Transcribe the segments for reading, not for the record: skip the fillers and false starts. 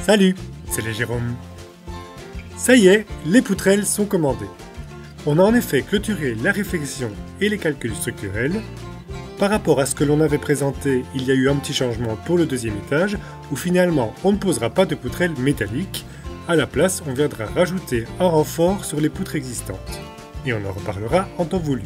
Salut, c'est les Jérôme. Ça y est, les poutrelles sont commandées. On a en effet clôturé la réflexion et les calculs structurels. Par rapport à ce que l'on avait présenté, il y a eu un petit changement pour le deuxième étage, où finalement on ne posera pas de poutrelles métalliques. À la place, on viendra rajouter un renfort sur les poutres existantes. Et on en reparlera en temps voulu.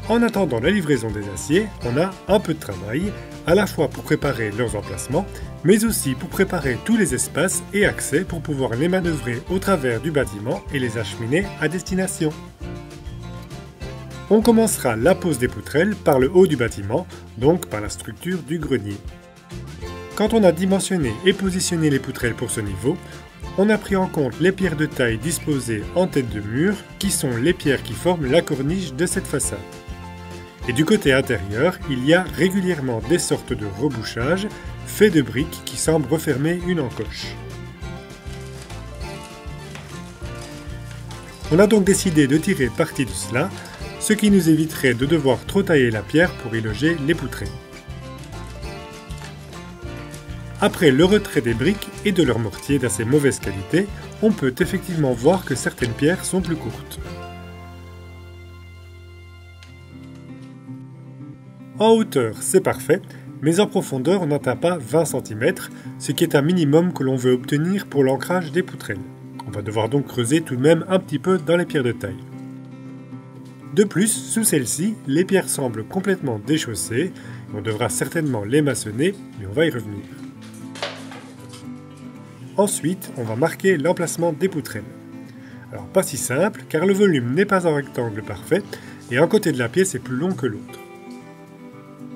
En attendant la livraison des aciers, on a un peu de travail, à la fois pour préparer leurs emplacements, mais aussi pour préparer tous les espaces et accès pour pouvoir les manœuvrer au travers du bâtiment et les acheminer à destination. On commencera la pose des poutrelles par le haut du bâtiment, donc par la structure du grenier. Quand on a dimensionné et positionné les poutrelles pour ce niveau, on a pris en compte les pierres de taille disposées en tête de mur, qui sont les pierres qui forment la corniche de cette façade. Et du côté intérieur, il y a régulièrement des sortes de rebouchages faits de briques qui semblent refermer une encoche. On a donc décidé de tirer parti de cela, ce qui nous éviterait de devoir trop tailler la pierre pour y loger les poutrelles. Après le retrait des briques et de leur mortier d'assez mauvaise qualité, on peut effectivement voir que certaines pierres sont plus courtes. En hauteur, c'est parfait, mais en profondeur, on n'atteint pas 20 cm, ce qui est un minimum que l'on veut obtenir pour l'ancrage des poutrelles. On va devoir donc creuser tout de même un petit peu dans les pierres de taille. De plus, sous celle-ci, les pierres semblent complètement déchaussées, on devra certainement les maçonner, mais on va y revenir. Ensuite, on va marquer l'emplacement des poutrelles. Alors pas si simple, car le volume n'est pas un rectangle parfait, et un côté de la pièce est plus long que l'autre.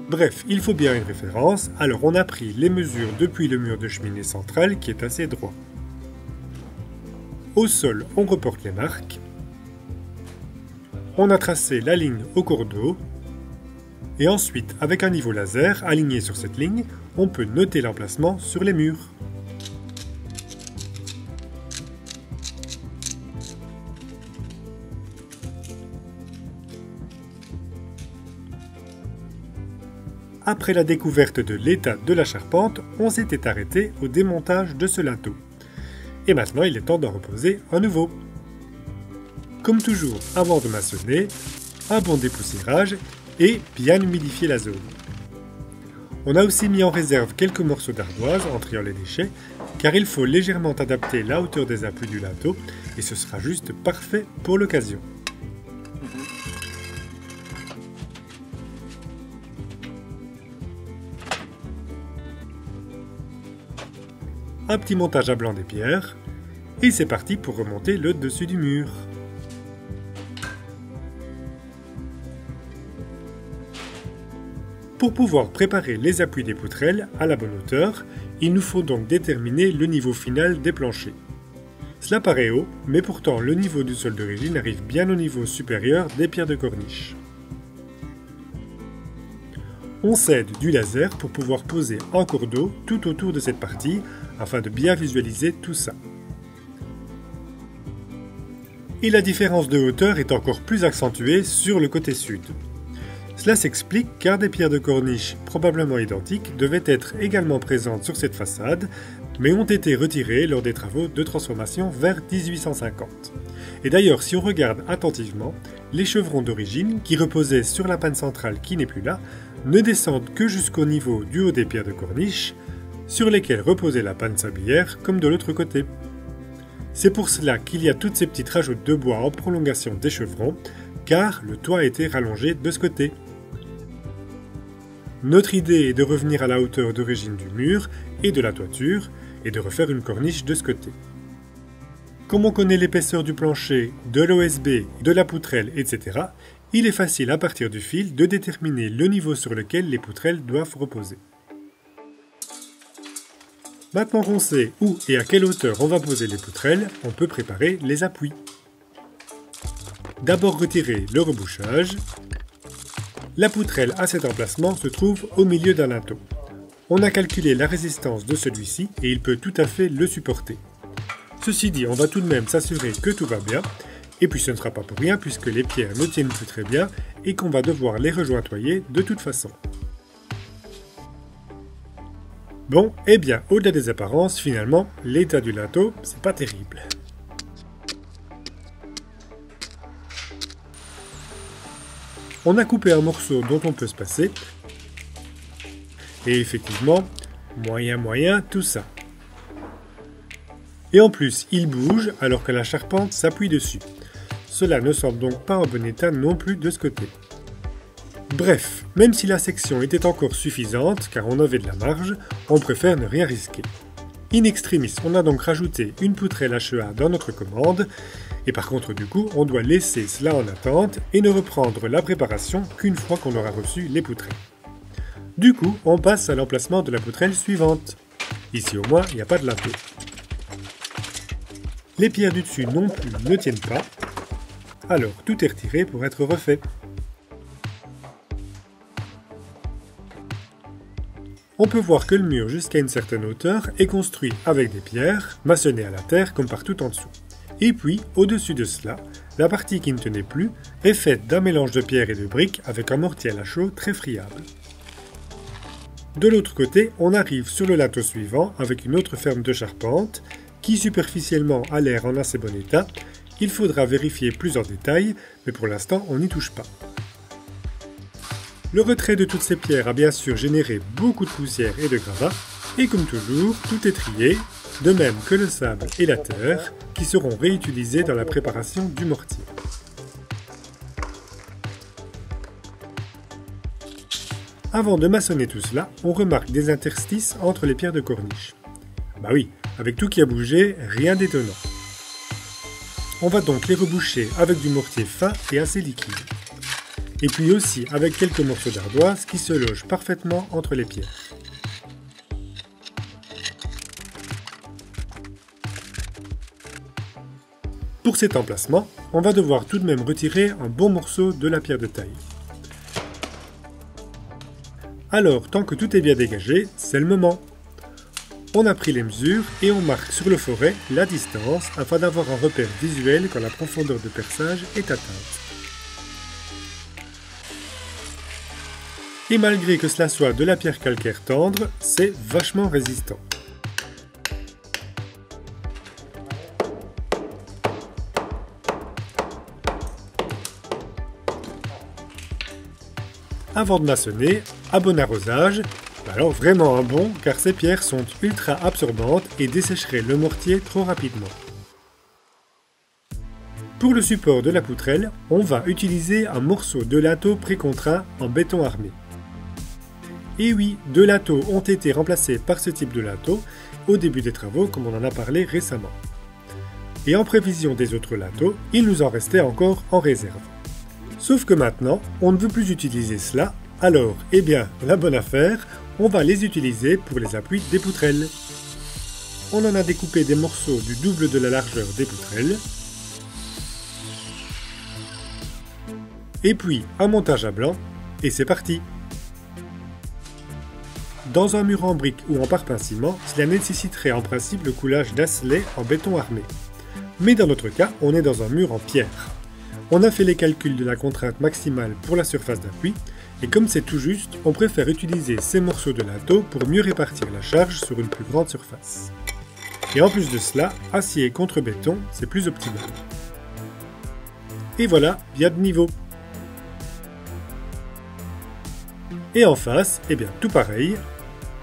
Bref, il faut bien une référence, alors on a pris les mesures depuis le mur de cheminée centrale qui est assez droit. Au sol, on reporte les marques. On a tracé la ligne au cours d'eau. Et ensuite, avec un niveau laser aligné sur cette ligne, on peut noter l'emplacement sur les murs. Après la découverte de l'état de la charpente, on s'était arrêté au démontage de ce linteau. Et maintenant, il est temps d'en reposer un nouveau. Comme toujours, avant de maçonner, un bon dépoussiérage et bien humidifier la zone. On a aussi mis en réserve quelques morceaux d'ardoise en triant les déchets, car il faut légèrement adapter la hauteur des appuis du linteau, et ce sera juste parfait pour l'occasion. Un petit montage à blanc des pierres, et c'est parti pour remonter le dessus du mur. Pour pouvoir préparer les appuis des poutrelles à la bonne hauteur, il nous faut donc déterminer le niveau final des planchers. Cela paraît haut, mais pourtant le niveau du sol d'origine arrive bien au niveau supérieur des pierres de corniche. On s'aide du laser pour pouvoir poser un cours d'eau tout autour de cette partie, afin de bien visualiser tout ça. Et la différence de hauteur est encore plus accentuée sur le côté sud. Cela s'explique car des pierres de corniche probablement identiques devaient être également présentes sur cette façade, mais ont été retirées lors des travaux de transformation vers 1850. Et d'ailleurs, si on regarde attentivement, les chevrons d'origine, qui reposaient sur la panne centrale qui n'est plus là, ne descendent que jusqu'au niveau du haut des pierres de corniche, sur lesquelles reposait la panne sablière, comme de l'autre côté. C'est pour cela qu'il y a toutes ces petites rajoutes de bois en prolongation des chevrons, car le toit a été rallongé de ce côté. Notre idée est de revenir à la hauteur d'origine du mur et de la toiture, et de refaire une corniche de ce côté. Comme on connaît l'épaisseur du plancher, de l'OSB, de la poutrelle, etc., il est facile à partir du fil de déterminer le niveau sur lequel les poutrelles doivent reposer. Maintenant qu'on sait où et à quelle hauteur on va poser les poutrelles, on peut préparer les appuis. D'abord retirer le rebouchage. La poutrelle à cet emplacement se trouve au milieu d'un linteau. On a calculé la résistance de celui-ci et il peut tout à fait le supporter. Ceci dit, on va tout de même s'assurer que tout va bien, et puis ce ne sera pas pour rien puisque les pierres ne tiennent plus très bien et qu'on va devoir les rejointoyer de toute façon. Bon, eh bien, au-delà des apparences, finalement, l'état du linteau, c'est pas terrible. On a coupé un morceau dont on peut se passer, et effectivement, moyen tout ça. Et en plus, il bouge alors que la charpente s'appuie dessus. Cela ne semble donc pas en bon état non plus de ce côté. Bref, même si la section était encore suffisante, car on avait de la marge, on préfère ne rien risquer. In extremis, on a donc rajouté une poutrelle HEA dans notre commande, et par contre du coup, on doit laisser cela en attente et ne reprendre la préparation qu'une fois qu'on aura reçu les poutrelles. Du coup, on passe à l'emplacement de la poutrelle suivante. Ici au moins, il n'y a pas de linteau. Les pierres du dessus non plus ne tiennent pas, alors tout est retiré pour être refait. On peut voir que le mur jusqu'à une certaine hauteur est construit avec des pierres, maçonnées à la terre comme partout en dessous. Et puis, au-dessus de cela, la partie qui ne tenait plus est faite d'un mélange de pierres et de briques avec un mortier à la chaux très friable. De l'autre côté, on arrive sur le linteau suivant avec une autre ferme de charpente qui superficiellement a l'air en assez bon état. Il faudra vérifier plus en détail, mais pour l'instant on n'y touche pas. Le retrait de toutes ces pierres a bien sûr généré beaucoup de poussière et de gravats, et comme toujours, tout est trié, de même que le sable et la terre, qui seront réutilisés dans la préparation du mortier. Avant de maçonner tout cela, on remarque des interstices entre les pierres de corniche. Bah oui, avec tout qui a bougé, rien d'étonnant. On va donc les reboucher avec du mortier fin et assez liquide. Et puis aussi avec quelques morceaux d'ardoise qui se logent parfaitement entre les pierres. Pour cet emplacement, on va devoir tout de même retirer un bon morceau de la pierre de taille. Alors, tant que tout est bien dégagé, c'est le moment. On a pris les mesures et on marque sur le forêt la distance afin d'avoir un repère visuel quand la profondeur de perçage est atteinte. Et malgré que cela soit de la pierre calcaire tendre, c'est vachement résistant. Avant de maçonner, à bon arrosage, alors vraiment un bon car ces pierres sont ultra absorbantes et dessécheraient le mortier trop rapidement. Pour le support de la poutrelle, on va utiliser un morceau de lateau précontraint en béton armé. Et oui, deux lateaux ont été remplacés par ce type de lateau au début des travaux comme on en a parlé récemment. Et en prévision des autres lateaux, il nous en restait encore en réserve. Sauf que maintenant, on ne veut plus utiliser cela, alors, eh bien, la bonne affaire, on va les utiliser pour les appuis des poutrelles. On en a découpé des morceaux du double de la largeur des poutrelles. Et puis, un montage à blanc, et c'est parti! Dans un mur en briques ou en parpaing ciment, cela nécessiterait en principe le coulage d'asselet en béton armé. Mais dans notre cas, on est dans un mur en pierre. On a fait les calculs de la contrainte maximale pour la surface d'appui, et comme c'est tout juste, on préfère utiliser ces morceaux de lateau pour mieux répartir la charge sur une plus grande surface. Et en plus de cela, acier contre béton, c'est plus optimal. Et voilà, bien de niveau. Et en face, eh bien tout pareil,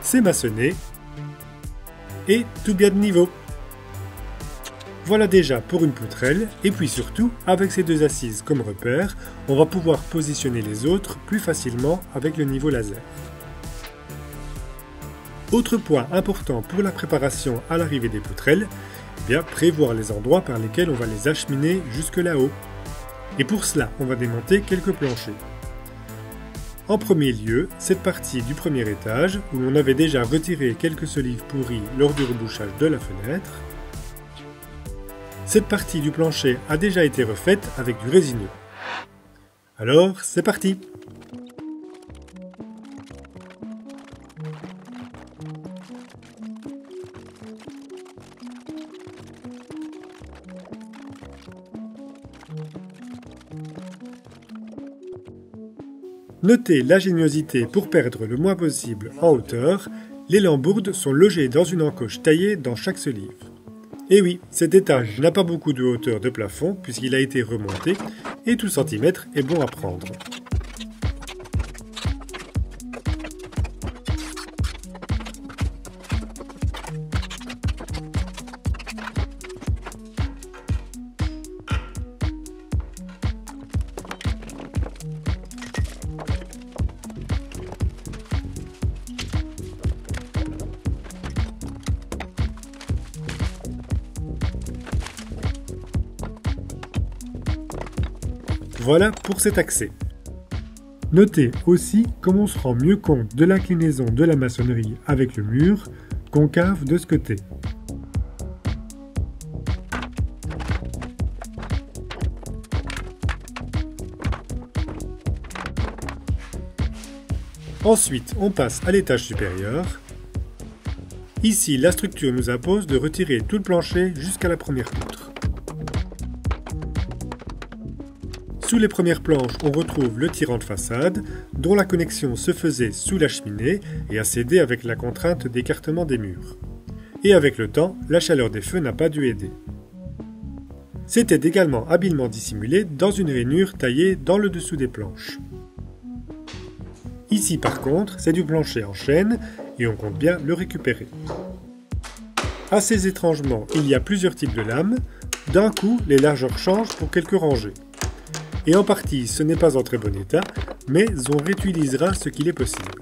c'est maçonné, et tout bien de niveau. Voilà déjà pour une poutrelle, et puis surtout, avec ces deux assises comme repère, on va pouvoir positionner les autres plus facilement avec le niveau laser. Autre point important pour la préparation à l'arrivée des poutrelles, eh bien prévoir les endroits par lesquels on va les acheminer jusque là-haut. Et pour cela, on va démonter quelques planchers. En premier lieu, cette partie du premier étage, où l'on avait déjà retiré quelques solives pourries lors du rebouchage de la fenêtre. Cette partie du plancher a déjà été refaite avec du résineux. Alors, c'est parti! Notez l'ingéniosité pour perdre le moins possible en hauteur Les lambourdes sont logées dans une encoche taillée dans chaque solive. Et oui, cet étage n'a pas beaucoup de hauteur de plafond puisqu'il a été remonté et tout centimètre est bon à prendre. Voilà pour cet accès. Notez aussi comment on se rend mieux compte de l'inclinaison de la maçonnerie avec le mur, concave de ce côté. Ensuite, on passe à l'étage supérieur. Ici, la structure nous impose de retirer tout le plancher jusqu'à la première poutre. Sous les premières planches, on retrouve le tirant de façade, dont la connexion se faisait sous la cheminée et a cédé avec la contrainte d'écartement des murs. Et avec le temps, la chaleur des feux n'a pas dû aider. C'était également habilement dissimulé dans une rainure taillée dans le dessous des planches. Ici par contre, c'est du plancher en chêne et on compte bien le récupérer. Assez étrangement, il y a plusieurs types de lames. D'un coup, les largeurs changent pour quelques rangées. Et en partie, ce n'est pas en très bon état, mais on réutilisera ce qu'il est possible.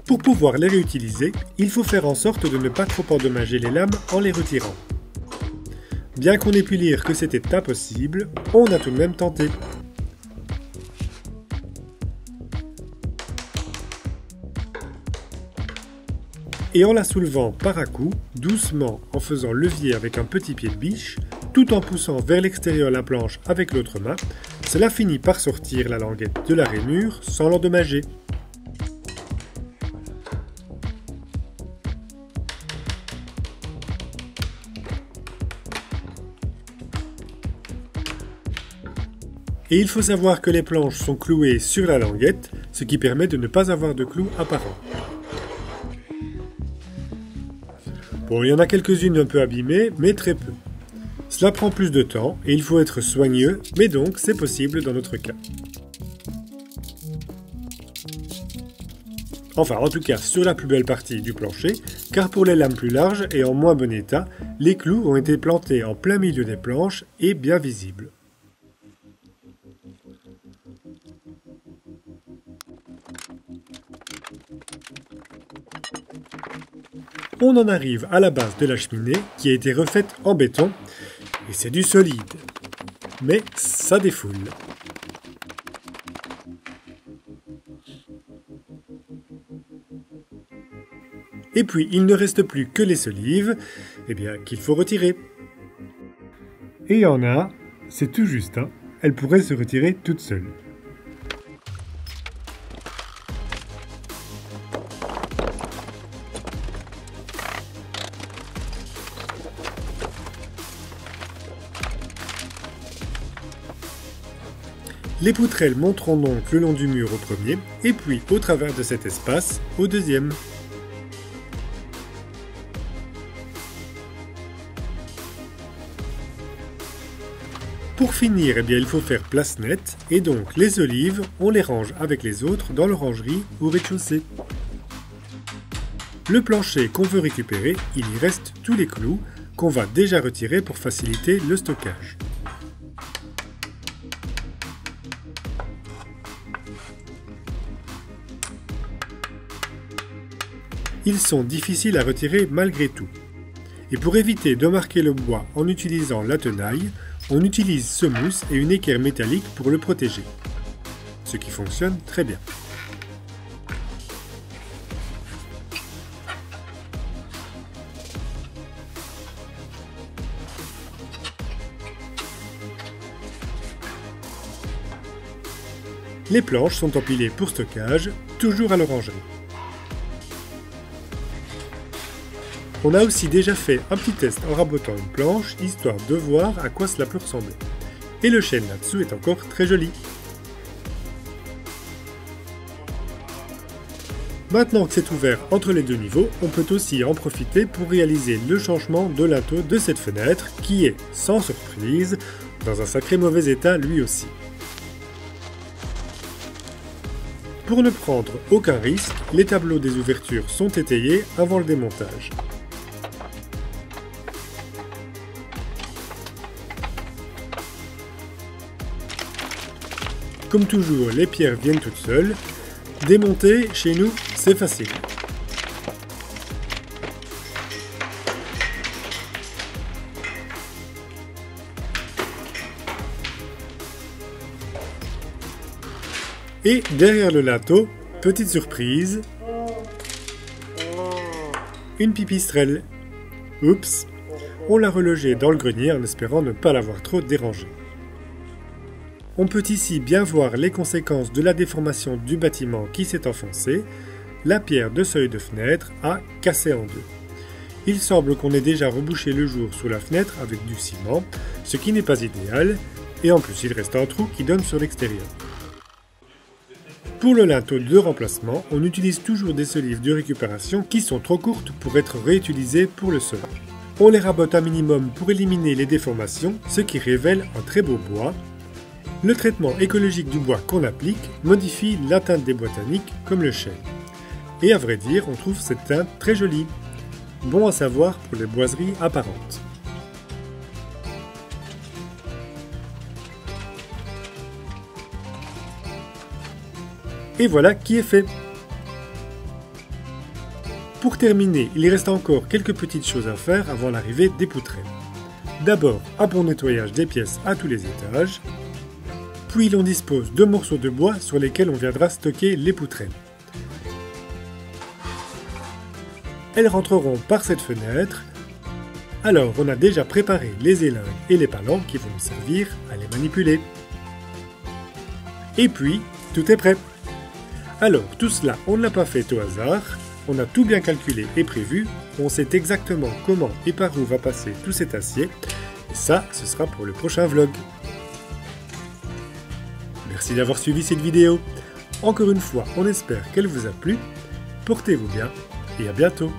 Pour pouvoir les réutiliser, il faut faire en sorte de ne pas trop endommager les lames en les retirant. Bien qu'on ait pu lire que c'était impossible, on a tout de même tenté. Et en la soulevant par à-coups, doucement en faisant levier avec un petit pied de biche, tout en poussant vers l'extérieur la planche avec l'autre main, cela finit par sortir la languette de la rainure sans l'endommager. Et il faut savoir que les planches sont clouées sur la languette, ce qui permet de ne pas avoir de clous apparents. Bon, il y en a quelques-unes un peu abîmées, mais très peu. Cela prend plus de temps et il faut être soigneux, mais donc c'est possible dans notre cas. Enfin, en tout cas, sur la plus belle partie du plancher, car pour les lames plus larges et en moins bon état, les clous ont été plantés en plein milieu des planches et bien visibles. On en arrive à la base de la cheminée qui a été refaite en béton et c'est du solide, mais ça défoule. Et puis il ne reste plus que les solives, qu'il faut retirer. Et il y en a, c'est tout juste, elles pourraient se retirer toutes seules. Les poutrelles monteront donc le long du mur au premier, et puis au travers de cet espace au deuxième. Pour finir, il faut faire place nette, et donc les olives, on les range avec les autres dans l'orangerie au rez-de-chaussée. Le plancher qu'on veut récupérer, il y reste tous les clous qu'on va déjà retirer pour faciliter le stockage. Ils sont difficiles à retirer malgré tout. Et pour éviter de marquer le bois en utilisant la tenaille, on utilise ce mousse et une équerre métallique pour le protéger. Ce qui fonctionne très bien. Les planches sont empilées pour stockage, toujours à l'orangerie. On a aussi déjà fait un petit test en rabotant une planche, histoire de voir à quoi cela peut ressembler. Et le chêne là-dessous est encore très joli. Maintenant que c'est ouvert entre les deux niveaux, on peut aussi en profiter pour réaliser le changement de linteau de cette fenêtre qui est, sans surprise, dans un sacré mauvais état lui aussi. Pour ne prendre aucun risque, les tableaux des ouvertures sont étayés avant le démontage. Comme toujours, les pierres viennent toutes seules. Démonter, chez nous, c'est facile. Et derrière le linteau, petite surprise, une pipistrelle. Oups, on l'a relogée dans le grenier en espérant ne pas l'avoir trop dérangée. On peut ici bien voir les conséquences de la déformation du bâtiment qui s'est enfoncé. La pierre de seuil de fenêtre a cassé en deux. Il semble qu'on ait déjà rebouché le jour sous la fenêtre avec du ciment, ce qui n'est pas idéal, et en plus il reste un trou qui donne sur l'extérieur. Pour le linteau de remplacement, on utilise toujours des solives de récupération qui sont trop courtes pour être réutilisées pour le sol. On les rabote un minimum pour éliminer les déformations, ce qui révèle un très beau bois. Le traitement écologique du bois qu'on applique modifie la teinte des botaniques comme le chêne. Et à vrai dire, on trouve cette teinte très jolie. Bon à savoir pour les boiseries apparentes. Et voilà qui est fait. Pour terminer, il reste encore quelques petites choses à faire avant l'arrivée des poutrelles. D'abord, un bon nettoyage des pièces à tous les étages. Puis l'on dispose de morceaux de bois sur lesquels on viendra stocker les poutrelles. Elles rentreront par cette fenêtre. Alors on a déjà préparé les élingues et les palans qui vont nous servir à les manipuler. Et puis, tout est prêt. Alors tout cela, on ne l'a pas fait au hasard, on a tout bien calculé et prévu, on sait exactement comment et par où va passer tout cet acier, et ça, ce sera pour le prochain vlog. Merci d'avoir suivi cette vidéo. Encore une fois, on espère qu'elle vous a plu. Portez-vous bien et à bientôt.